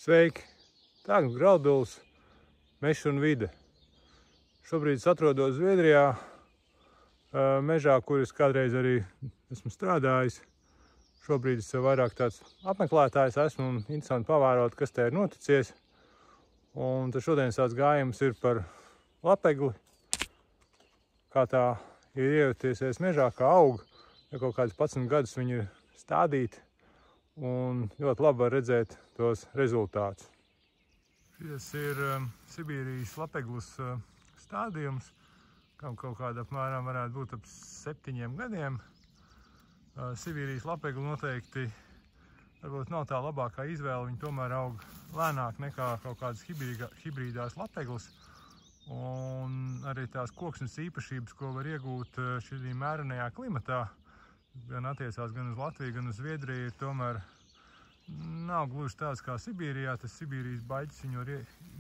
Sveiki! Tā Graudulas mežs un vide. Šobrīd es atrodos Zviedrijā, mežā, kur es kādreiz arī esmu strādājis. Šobrīd es vairāk tāds apmeklētājs esmu un interesanti pavērot, kas te ir noticies. Un tad šodienas tāds gājums ir par lapegli, kā tā ir iejutīsies mežā, kā aug. Ja kaut kādus 11 gadus viņi ir stādīti un ļoti labi var redzēt tos rezultātus. Šis ir Sibīrijas lapeglas stādījums, kam kaut kāda apmēram varētu būt ap 7 gadiem. Sibīrijas lapegla noteikti varbūt nav tā labākā izvēle, viņi tomēr aug lēnāk nekā kaut kādas hibrīdās lapeglas. Un arī tās koksnes īpašības, ko var iegūt šī mērenajā klimatā, gan attiecās gan uz Latviju, gan uz Zviedriju, tomēr nav gluži tāds kā Sibīrijā. Tas Sibīrijas baļķis viņu var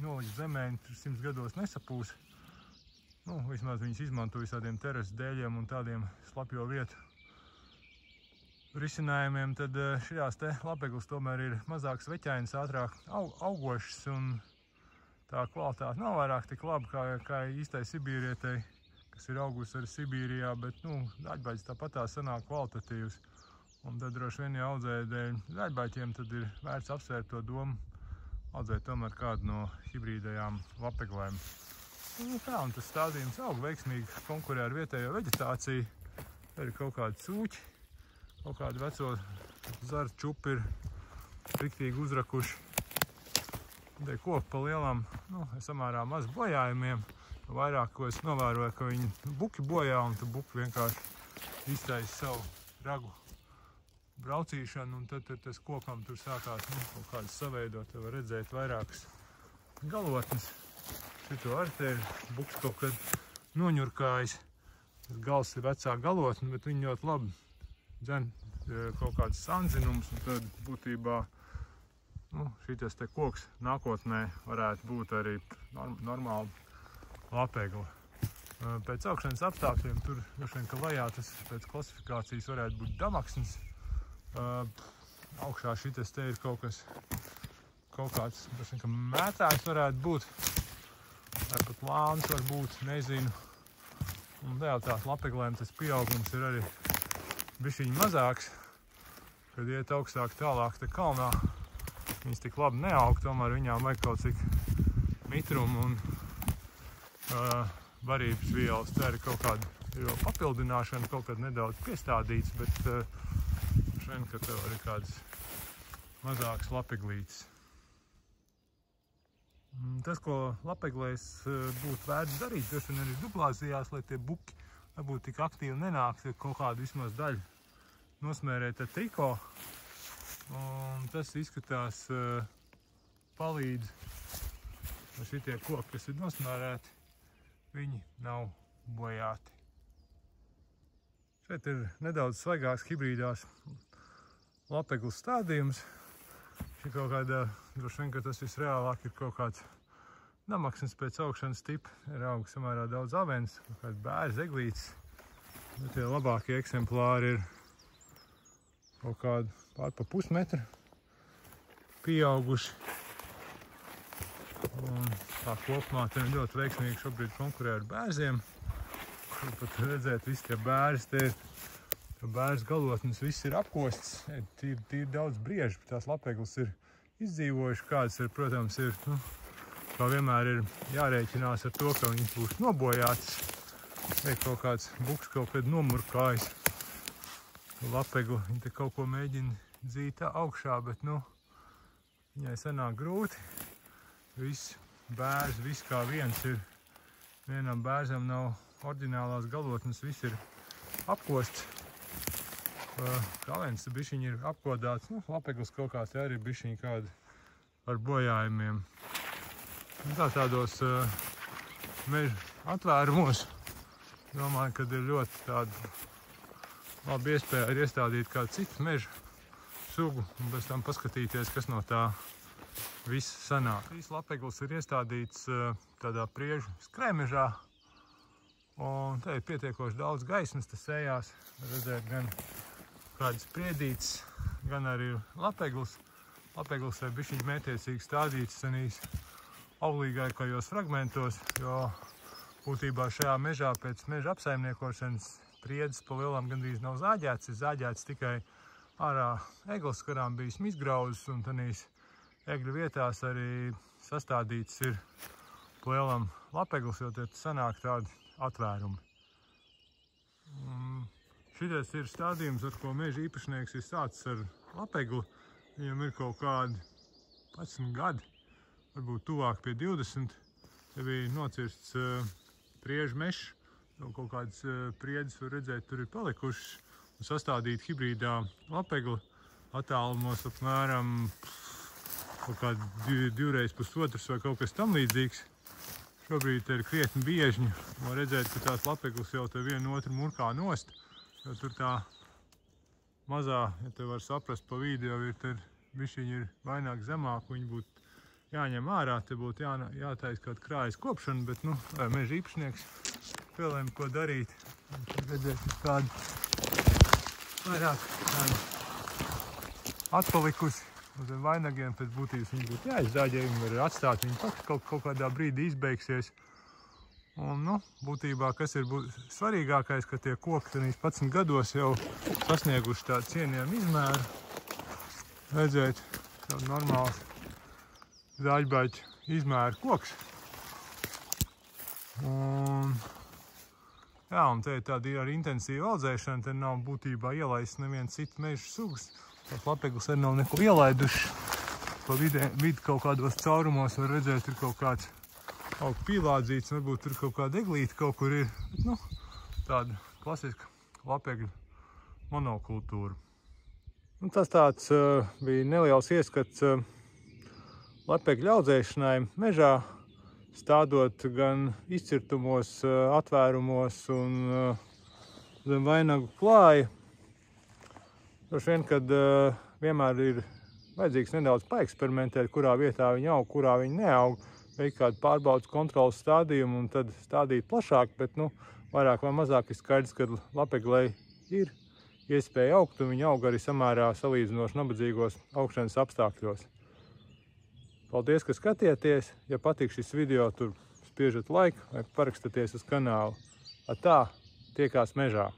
nolikt zemē, un 100 gados nesapūs. Vismaz viņus izmanto visādiem terasu dēļiem un tādiem slapjo vietu risinājumiem. Tad šajās te lapeglas tomēr ir mazāk sveķainas, ātrāk augošas, un tā kvalitāte nav vairāk tik laba kā īstai sibīrietei, kas ir augusi arī Sibīrijā, bet zaļbaļķis tāpat sanāk kvalitatīvs. Un tad droši vien, ja audzēja dēļ zaļbaļķiem, tad ir vērts apsvērt to domu, audzēt tomēr kādu no hibrīdajām lapeglēm. Un tas stādījums aug veiksmīgi, konkurē ar vietējo veģetāciju. Te ir kaut kādi cūķi, kaut kādi veco zaru čupi ir riktīgi uzrakuši. Te koki pa lielām, samērā maz bojājumiem. Vairāk, ko es novēroju, ka viņi buki bojā, un tad buki vienkārši iztaisa savu ragu braucīšanu, un tad tas kokam tur sākās kaut kādas saveidot. Te var redzēt vairākas galotnes. Šito arī te ir buks kaut kad noņurkājis. Tas gals ir vecā galotne, bet viņi ļoti labi dzen kaut kādas sanzinumus, un tad būtībā šitas te koks nākotnē varētu būt arī normāli lapegla. Pēc augšanas apstākļiem tur droši vien, ka lejā tas pēc klasifikācijas varētu būt damaksnis. Augšā šitas te ir kaut kāds, droši vien, ka mētājs varētu būt. Vai pat lāns var būt, nezinu. Un vēl tās lapeglēm tas pieaugums ir arī bišķiņ mazāks. Kad iet augstāk tālāk te kalnā, viņas tik labi neaug, tomēr viņām vajag kaut cik mitrumu un varības vielas. Tā ir kaut kāda papildināšana, kaut kad nedaudz piestādīts, bet šeit, ka tev arī kādas mazākas lapeglītes. Tas, ko lapeglēs būtu vērts darīt, droši vien arī dublāzijās, lai tie buki varbūt tik aktīvi nenāk, kaut kādu vismaz daļu nosmērēt ar triko. Un tas izskatās palīdz, lai šitie koki, kas ir nosmērēti, viņi nav bojāti. Šeit ir nedaudz svaigāks hibrīdās lapeglas stādījums. Šī kaut kāda, droši vien, ka tas visreālāk ir kaut kāds damaksnis pēc augšanas tipa. Ir auga samērā daudz avens, kaut kāds bērs, eglītes. Bet tie labākie eksemplāri ir kaut kādu pār pa pusmetru pieauguši. Un tā kopumā te ir ļoti veiksmīgi šobrīd konkurē ar bērziem. Kur pat redzēt, visi tie bērs, te ir bērs galotnes, viss ir apkosts. Tīri daudz brieži, bet tās lapeglas ir izdzīvojuši. Kādas ir, protams, ir, kā vienmēr ir jārēķinās ar to, ka viņas būs nobojātas. Vai kaut kāds buks kaut kad nomurkājis lapeglu. Viņi te kaut ko mēģina dzīt augšā, bet, viņai sanāk grūti. Viss bērs, viss kā viens ir. Vienam bērzam nav oriģinālās galotnes, viss ir apkosts. Galens bišķiņi ir apkodāts. Lapeglas kaut kā te arī bišķiņi kādi ar bojājumiem. Tādos meža atvērumos domāju, kad ir ļoti tāda laba iespēja arī iestādīt kādu citu meža sugu un pēc tam paskatīties, kas no tā viss sanāk. Šīs lapeglas ir iestādīts tādā priežu skrējmežā, un te ir pietiekoši daudz gaismas, tas ejās. Redzēt gan kādas priedītes, gan arī lapeglas. lapeglis ir bišķiņ mētiecīgi stādīts senīs auglīgākajos fragmentos, jo būtībā šajā mežā pēc meža apsaimniekošanas priedes pa lielam gandrīz nav zāģēts, ir zāģēts tikai ārā eglis, kurām bijis izgrauzes, un tanīs egļu vietās arī sastādīts ir pa lielam lapeglis, jo tad sanāk tādi atvērumi. Šitais ir stādījums, ar ko meža īpašnieks ir sācis ar lapegli. Viņam ir kaut kādi 11 gadi, varbūt tuvāk pie 20. Te bija nocirsts priežu mešs, kaut kādas priedes var redzēt, tur ir palikušas, un sastādīt hibrīdā lapegli attālumos apmēram kaut kādi 2x1 vai kaut kas tam līdzīgs. Šobrīd ir krietni biežņi, var redzēt, ka tās lapeglis jau te vienu otru murkā nost, jo tur tā mazā, ja te var saprast pa video, bišķiņi ir vaināk zemāk, viņi būtu jāņem ārā, te būtu jātais kaut krājas kopšana, bet, meža īpašnieks vēlēm, ko darīt. Redzēt, kādu vairāk atpalikusi uz vainagiem, pēc būtības viņi būtu jāizzāģē, viņi var atstāt, viņi pat kaut kādā brīdī izbeigsies. Un, būtībā, kas ir svarīgākais, ka tie koki 11 gados jau sasnieguši tādu cienījumu izmēru. Redzēt, tādu normāls zāģbaļķu izmēru koks. Un te ir tāda ar intensīvu audzēšana, te nav būtībā ielaists neviens cits meža sugas. Tās lapeglis arī nav neko ielaiduši. Pa vidi kaut kādos caurumos var redzēt, ir kaut kāds augu pīlādzīts, varbūt tur kaut kāda eglīte kaut kur ir. Tāda klasiska lapegļu monokultūra. Tas tāds bija neliels ieskats lapegļu audzēšanai mežā, stādot gan izcirtumos, atvērumos un zem vainagu klāja. Droši vien, kad vienmēr ir vajadzīgs nedaudz paeksperimentēt, kurā vietā viņi aug, kurā viņi neaug, veikt kādu pārbaudas kontrolas stādījumu un tad stādīt plašāk, bet vairāk vai mazāk ir skaidrs, ka lapeglei ir iespēja augt, un viņi aug arī samērā salīdzinoši nabadzīgos augšanas apstākļos. Paldies, ka skatieties! Ja patīk šis video, tur spiežat laiku vai parakstaties uz kanālu. Atā, tiekās mežā!